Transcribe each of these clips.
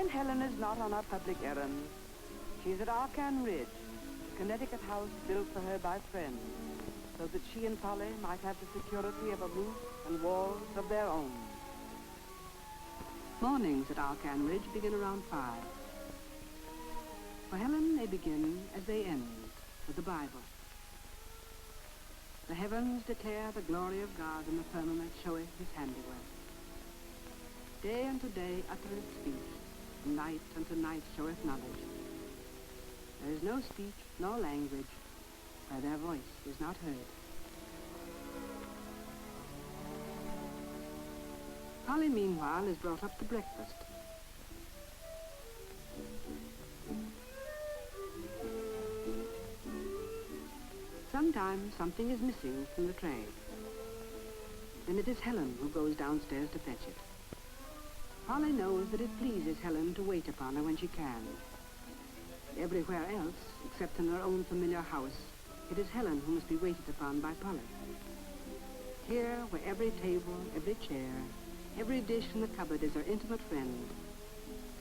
when Helen is not on her public errands, she's at Arcan Ridge, a Connecticut house built for her by friends, so that she and Polly might have the security of a roof and walls of their own. Mornings at Arcan Ridge begin around 5. For Helen, they begin as they end, with the Bible. The heavens declare the glory of God, and the firmament showeth his handiwork. Day unto day uttereth speech, and night unto night showeth knowledge. There is no speech nor language where their voice is not heard. Polly, meanwhile, is brought up to breakfast. Sometimes something is missing from the tray. Then it is Helen who goes downstairs to fetch it. Polly knows that it pleases Helen to wait upon her when she can. Everywhere else, except in her own familiar house, it is Helen who must be waited upon by Polly. Here, where every table, every chair, every dish in the cupboard is her intimate friend,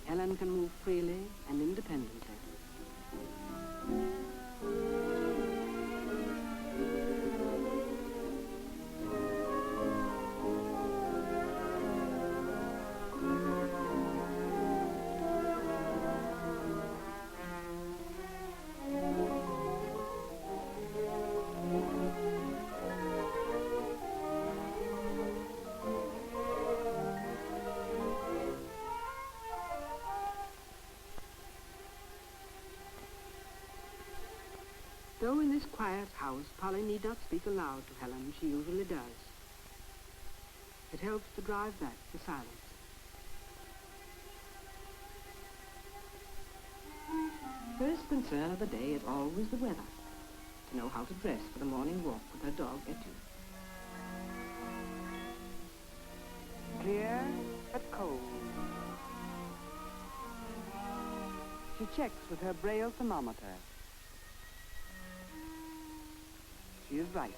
Helen can move freely and independently. Though in this quiet house, Polly need not speak aloud to Helen, she usually does. It helps to drive back the silence. First concern of the day is always the weather, to know how to dress for the morning walk with her dog, Etu. Clear but cold. She checks with her Braille thermometer. She is right.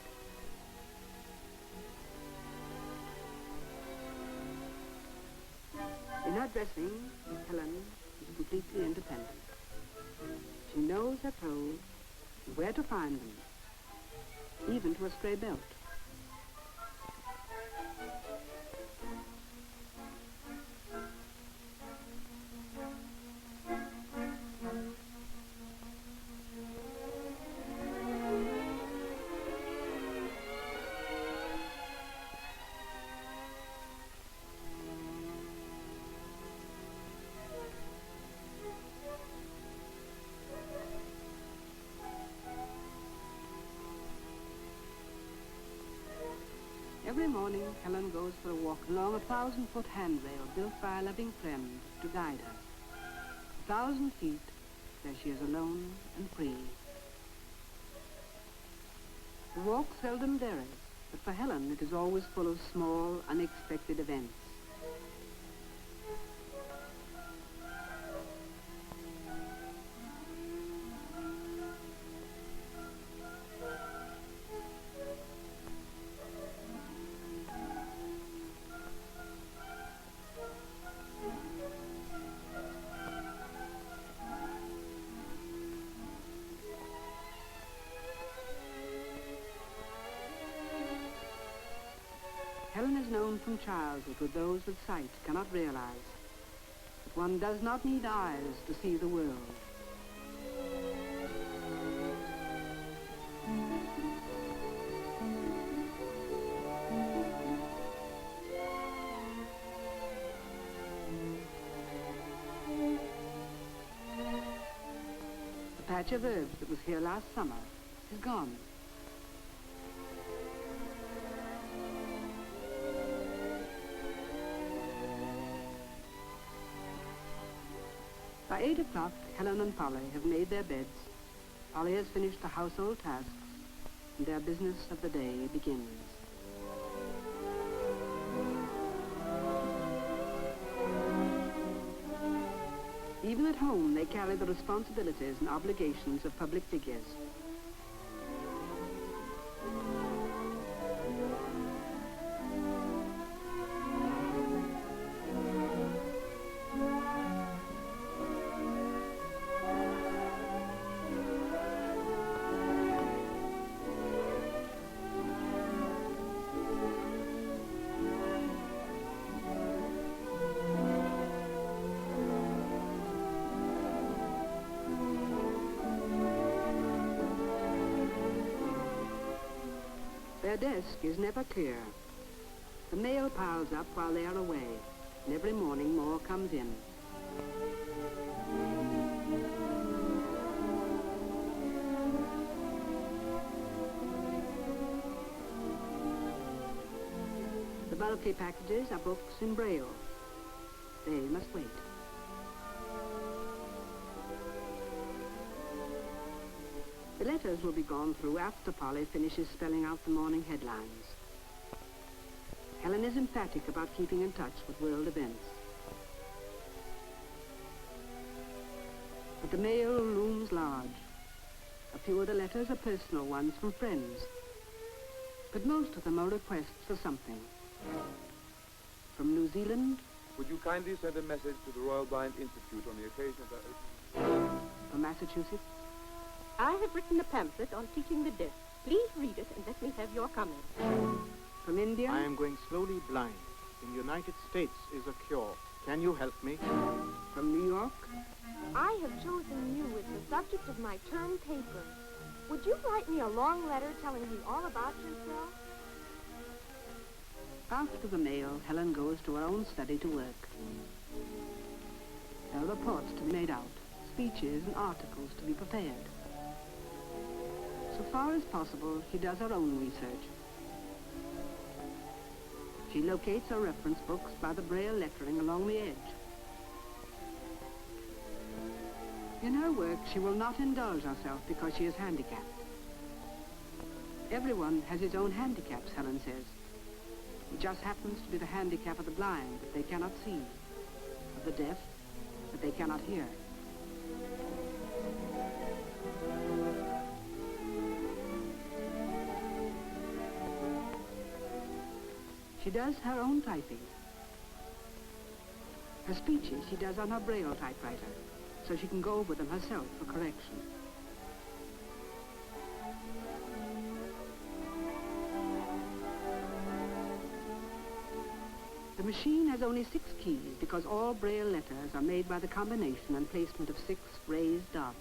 In her dressing, Helen is completely independent. She knows her clothes and where to find them, even to a stray belt. Every morning, Helen goes for a walk along a 1,000-foot handrail built by a loving friend to guide her. 1,000 feet where she is alone and free. The walk seldom varies, but for Helen it is always full of small, unexpected events. Helen is known from childhood what those with sight cannot realize, that one does not need eyes to see the world. The patch of herbs that was here last summer is gone. By 8 o'clock, Helen and Polly have made their beds. Polly has finished the household tasks, and their business of the day begins. Even at home, they carry the responsibilities and obligations of public figures. Their desk is never clear. The mail piles up while they are away, and every morning more comes in. The bulky packages are books in Braille. They must wait. The letters will be gone through after Polly finishes spelling out the morning headlines. Helen is emphatic about keeping in touch with world events. But the mail looms large. A few of the letters are personal ones from friends. But most of them are requests for something. From New Zealand. Would you kindly send a message to the Royal Blind Institute on the occasion of their opening? From Massachusetts. I have written a pamphlet on teaching the deaf. Please read it and let me have your comments. From India. I am going slowly blind. In the United States is a cure. Can you help me? From New York. I have chosen you as the subject of my term paper. Would you write me a long letter telling me all about yourself? After the mail, Helen goes to her own study to work. There are reports to be made out, speeches and articles to be prepared. So far as possible, she does her own research. She locates her reference books by the Braille lettering along the edge. In her work, she will not indulge herself because she is handicapped. Everyone has his own handicaps, Helen says. It just happens to be the handicap of the blind that they cannot see, of the deaf that they cannot hear. She does her own typing. Her speeches she does on her Braille typewriter, so she can go over them herself for correction. The machine has only 6 keys because all Braille letters are made by the combination and placement of 6 raised dots.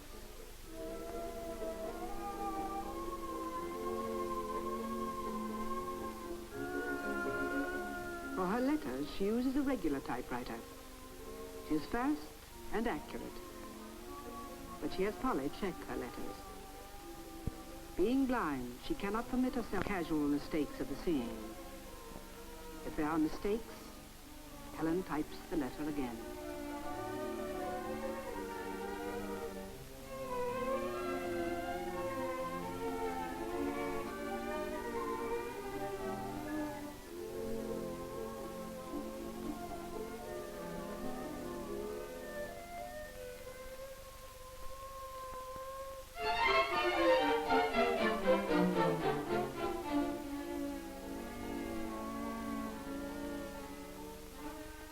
For her letters, she uses a regular typewriter. She is fast and accurate, but she has Polly check her letters. Being blind, she cannot permit herself casual mistakes of the seeing. If there are mistakes, Helen types the letter again.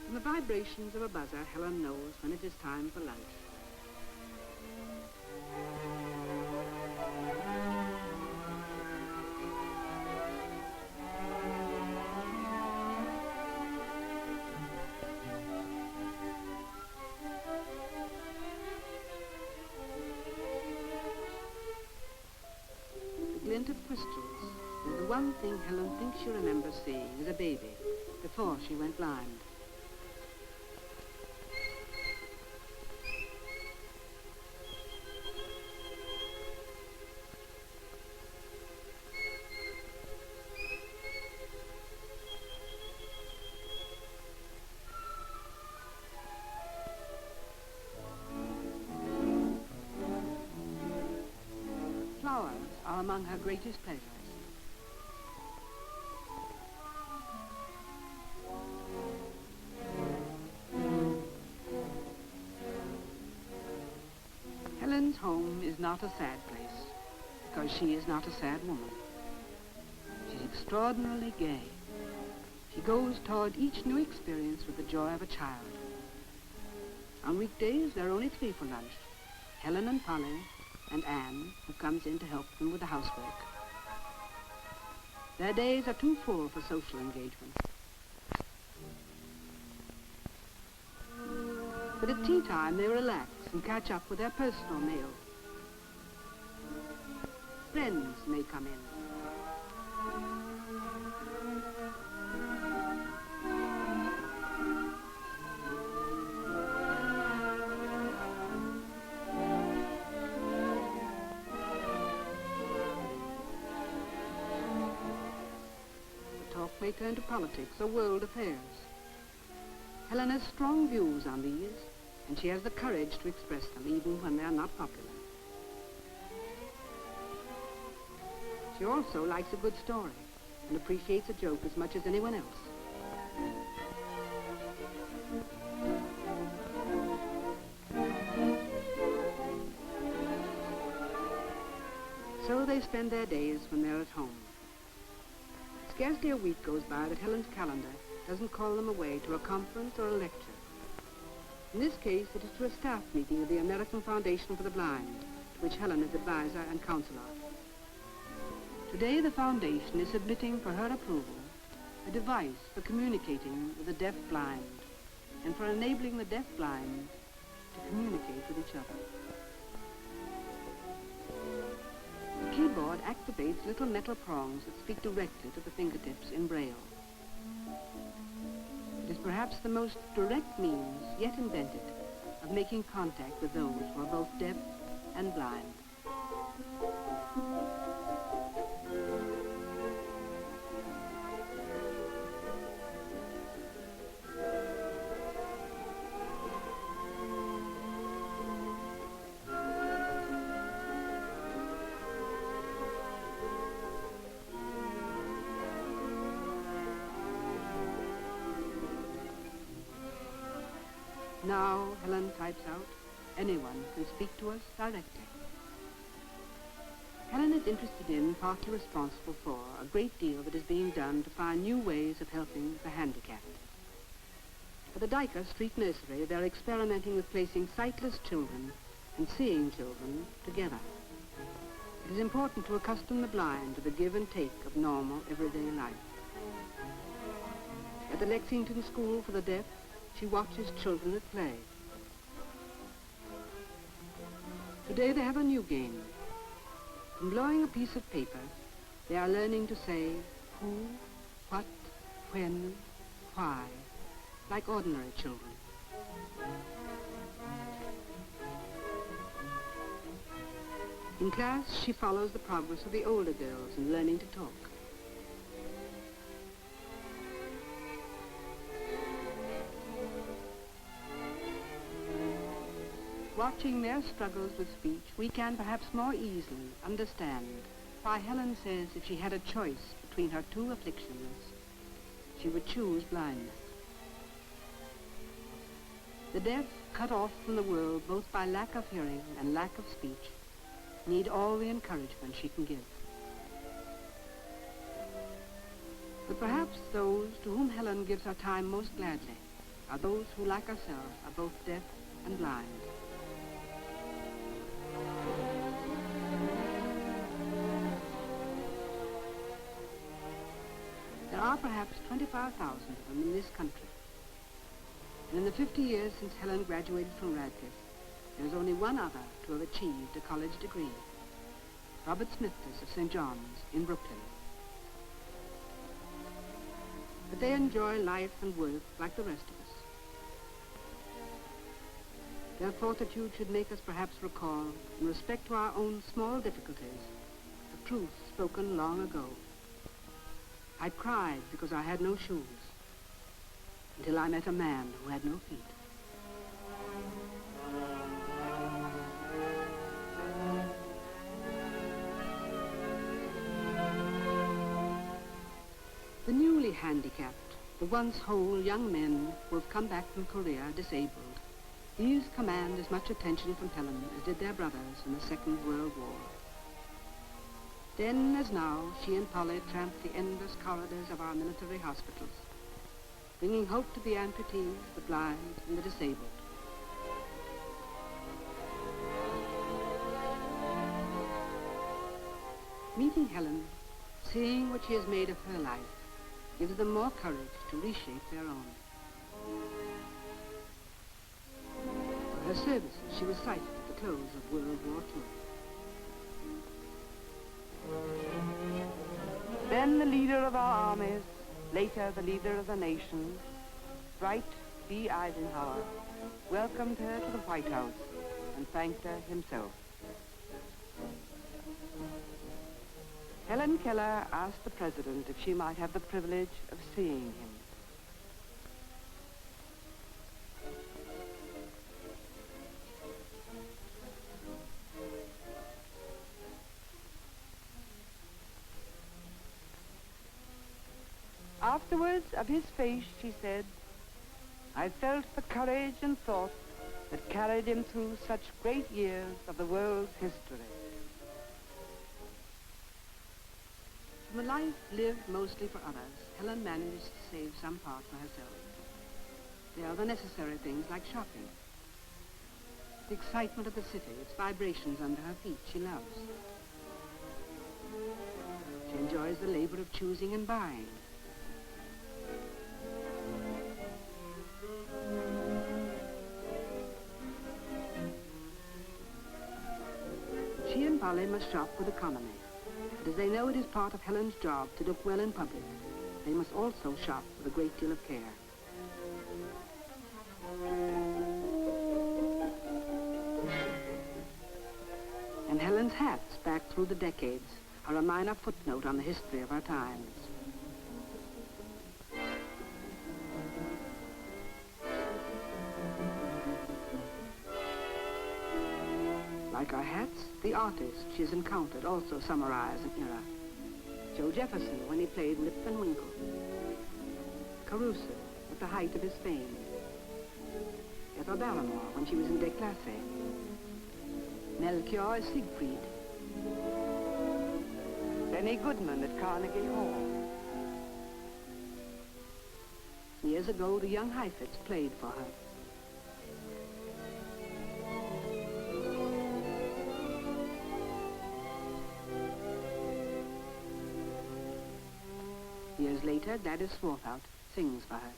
From the vibrations of a buzzer, Helen knows when it is time for lunch. The glint of crystals is the one thing Helen thinks she remembers seeing as a baby before she went blind. Flowers are among her greatest pleasures. Helen's home is not a sad place, because she is not a sad woman. She's extraordinarily gay. She goes toward each new experience with the joy of a child. On weekdays, there are only 3 for lunch: Helen and Polly, and Anne, who comes in to help them with the housework. Their days are too full for social engagement. But at tea time, they relax and catch up with their personal mail. Friends may come in. may turn to politics or world affairs. Helen has strong views on these, and she has the courage to express them even when they are not popular. She also likes a good story and appreciates a joke as much as anyone else. So they spend their days when they're at home. Scarcely a week goes by that Helen's calendar doesn't call them away to a conference or a lecture. In this case, it is to a staff meeting of the American Foundation for the Blind, to which Helen is advisor and counselor. Today, the foundation is submitting for her approval a device for communicating with the deaf-blind and for enabling the deaf-blind to communicate with each other. The keyboard activates little metal prongs that speak directly to the fingertips in Braille. It is perhaps the most direct means yet invented of making contact with those who are both deaf and blind. Now, Helen types out, anyone can speak to us directly. Helen is interested in, partly responsible for, a great deal that is being done to find new ways of helping the handicapped. At the Dyker Street Nursery, they're experimenting with placing sightless children and seeing children together. It is important to accustom the blind to the give and take of normal, everyday life. At the Lexington School for the Deaf, she watches children at play. Today they have a new game. From blowing a piece of paper, they are learning to say who, what, when, why, like ordinary children. In class, she follows the progress of the older girls in learning to talk. Watching their struggles with speech, we can perhaps more easily understand why Helen says if she had a choice between her two afflictions, she would choose blindness. The deaf, cut off from the world both by lack of hearing and lack of speech, need all the encouragement she can give. But perhaps those to whom Helen gives her time most gladly are those who, like herself, are both deaf and blind. There are perhaps 25,000 of them in this country. And in the 50 years since Helen graduated from Radcliffe, there is only one other to have achieved a college degree, Robert Smithers of St. John's in Brooklyn. But they enjoy life and work like the rest of us. Their fortitude should make us perhaps recall, in respect to our own small difficulties, the truth spoken long ago. I cried because I had no shoes, until I met a man who had no feet. The newly handicapped, the once whole young men who have come back from Korea disabled, these command as much attention from Helen as did their brothers in the Second World War. Then, as now, she and Polly tramp the endless corridors of our military hospitals, bringing hope to the amputees, the blind, and the disabled. Meeting Helen, seeing what she has made of her life, gives them more courage to reshape their own. For her services, she was cited at the close of World War II. Then the leader of our armies, later the leader of the nation, Dwight D. Eisenhower, welcomed her to the White House and thanked her himself. Helen Keller asked the president if she might have the privilege of seeing him. Afterwards, of his face, she said, I felt the courage and thought that carried him through such great years of the world's history. From a life lived mostly for others, Helen managed to save some part for herself. They are the necessary things like shopping. The excitement of the city, its vibrations under her feet, she loves. She enjoys the labor of choosing and buying. She and Polly must shop with economy. But as they know it is part of Helen's job to look well in public, they must also shop with a great deal of care. And Helen's hats, back through the decades, are a minor footnote on the history of our times. Like our hats, the artists she has encountered also summarize an era. Joe Jefferson when he played Lip and Winkle. Caruso at the height of his fame. Ethel Barrymore when she was in Déclassé. Melchior as Siegfried. Benny Goodman at Carnegie Hall. Years ago, the young Heifetz played for her. Years later, Gladys Swarthout sings for her.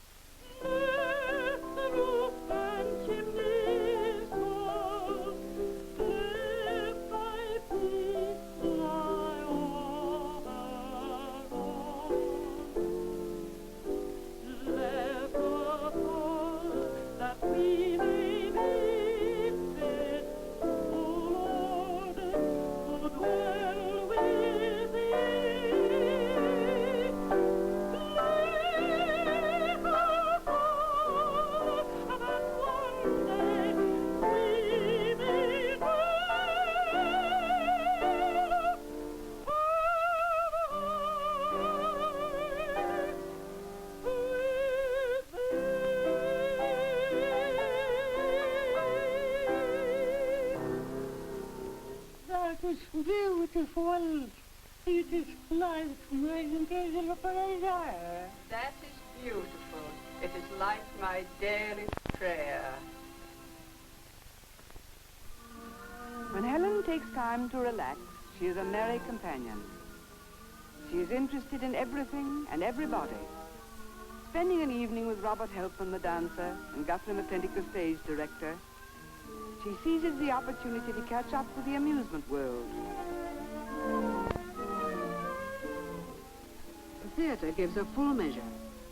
Beautiful. It is like my angel prayer. That is beautiful. It is like my daily prayer. When Helen takes time to relax, she is a merry companion. She is interested in everything and everybody. Spending an evening with Robert Helpman, the dancer, and Guthrie McClintock, the stage director, she seizes the opportunity to catch up with the amusement world. The theater gives her full measure,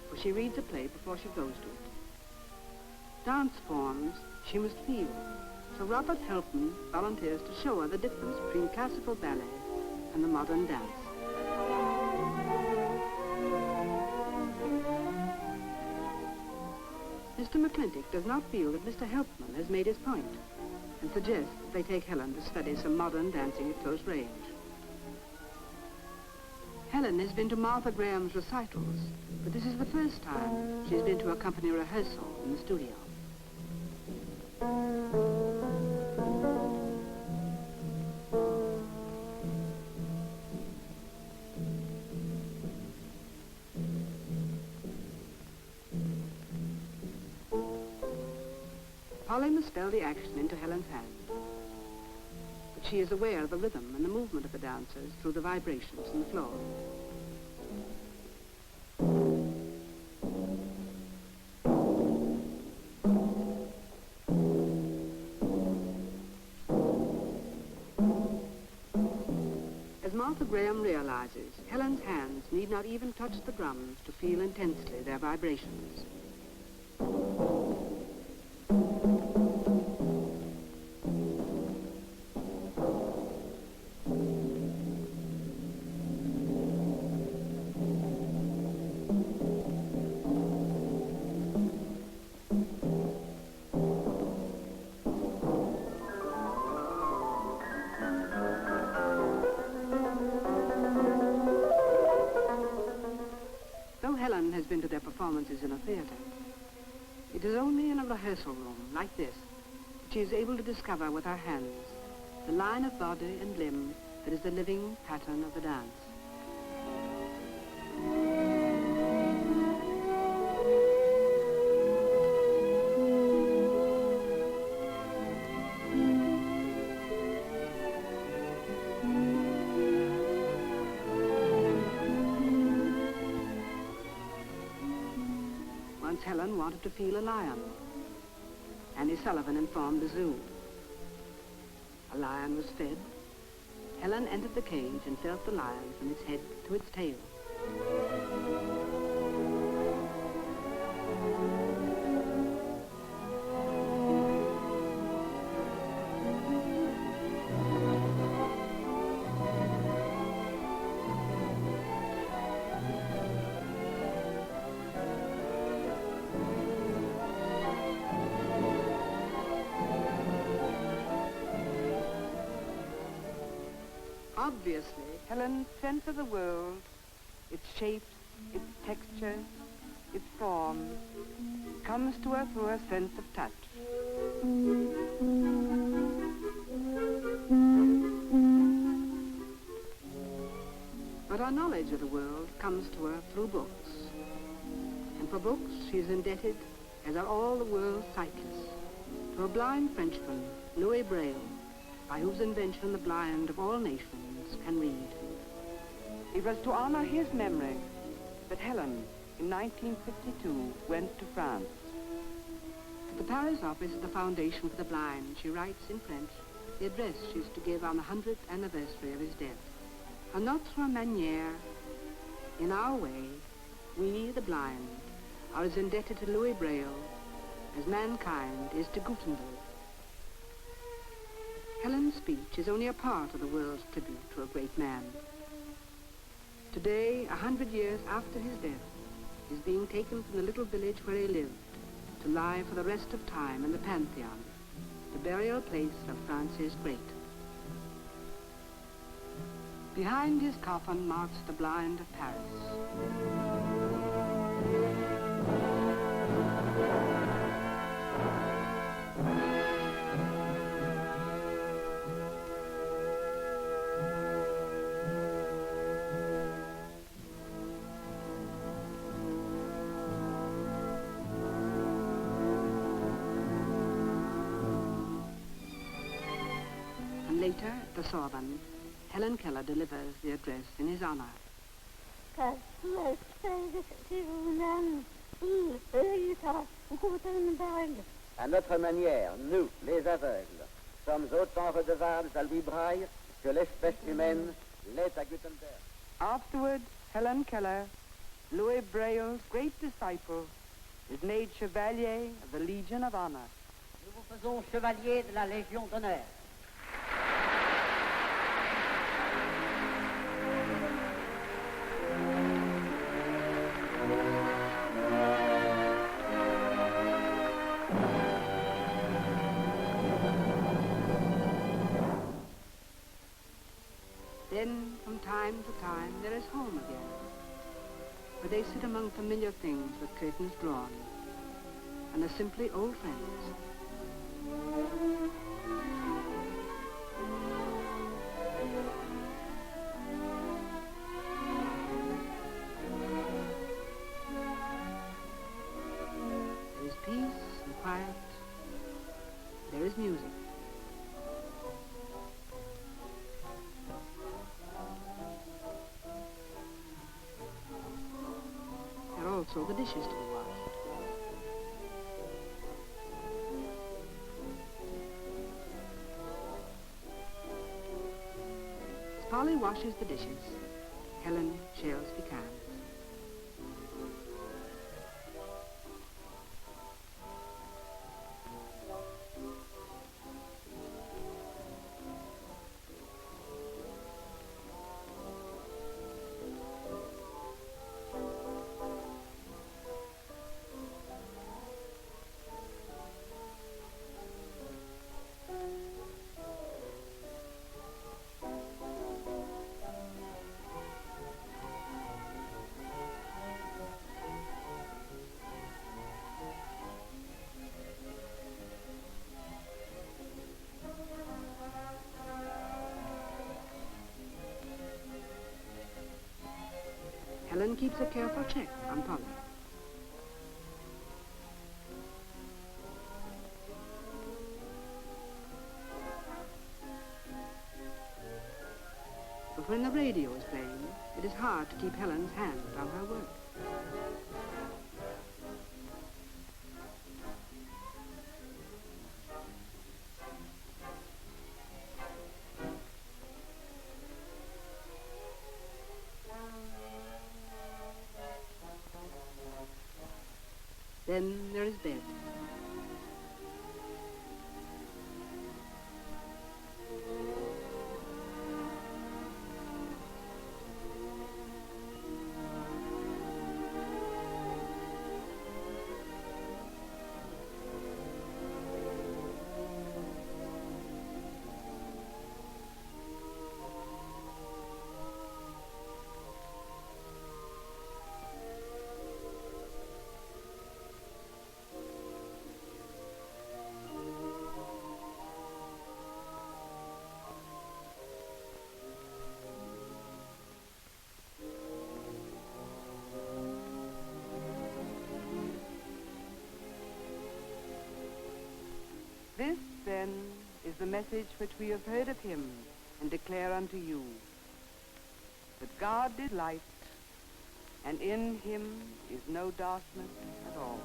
for she reads a play before she goes to it. Dance forms she must feel, so Robert Helpman volunteers to show her the difference between classical ballet and the modern dance. Mr. McClintock does not feel that Mr. Helpman has made his point, and suggests that they take Helen to study some modern dancing at close range. Helen has been to Martha Graham's recitals, but this is the first time she's been to a company rehearsal in the studio. Polly must spell the action into Helen's hand. But she is aware of the rhythm and the movement of the dancers through the vibrations in the floor. As Martha Graham realizes, Helen's hands need not even touch the drums to feel intensely their vibrations. performances in a theatre. It is only in a rehearsal room like this that she is able to discover with her hands the line of body and limb that is the living pattern of the dance. Once Helen wanted to feel a lion. Annie Sullivan informed the zoo. A lion was fed. Helen entered the cage and felt the lion from its head to its tail. Obviously, Helen sent to the world its shapes, its textures, its forms, comes to her through her sense of touch. But her knowledge of the world comes to her through books. And for books, she is indebted, as are all the world's cyclists, to a blind Frenchman, Louis Braille, by whose invention the blind of all nations can read. It was to honor his memory that Helen, in 1952, went to France. At the Paris office of the Foundation for the Blind, she writes in French the address she is to give on the 100th anniversary of his death. À notre manière, in our way, we, the blind, are as indebted to Louis Braille as mankind is to Gutenberg. Helen's speech is only a part of the world's tribute to a great man. Today, 100 years after his death, is being taken from the little village where he lived to lie for the rest of time in the Pantheon, the burial place of Francis Great. Behind his coffin marches the blind of Paris. Later, at the Sorbonne, Helen Keller delivers the address in his honor. À notre manière, nous, les aveugles, sommes autant redevables à Louis Braille que l'espèce humaine l'est à Gutenberg. Afterward, Helen Keller, Louis Braille's great disciple, is made Chevalier of the Legion of Honor. Nous vous faisons Chevalier de la Légion d'honneur. Then, from time to time, there is home again, where they sit among familiar things with curtains drawn, and are simply old friends. There is peace and quiet. There is music. There are also the dishes to be washed. As Polly washes the dishes, Helen shells pecans. Helen keeps a careful check on Polly. But when the radio is playing, it is hard to keep Helen's hand on her work. Then there is bed. This, then, is the message which we have heard of him and declare unto you, that God is light, and in him is no darkness at all.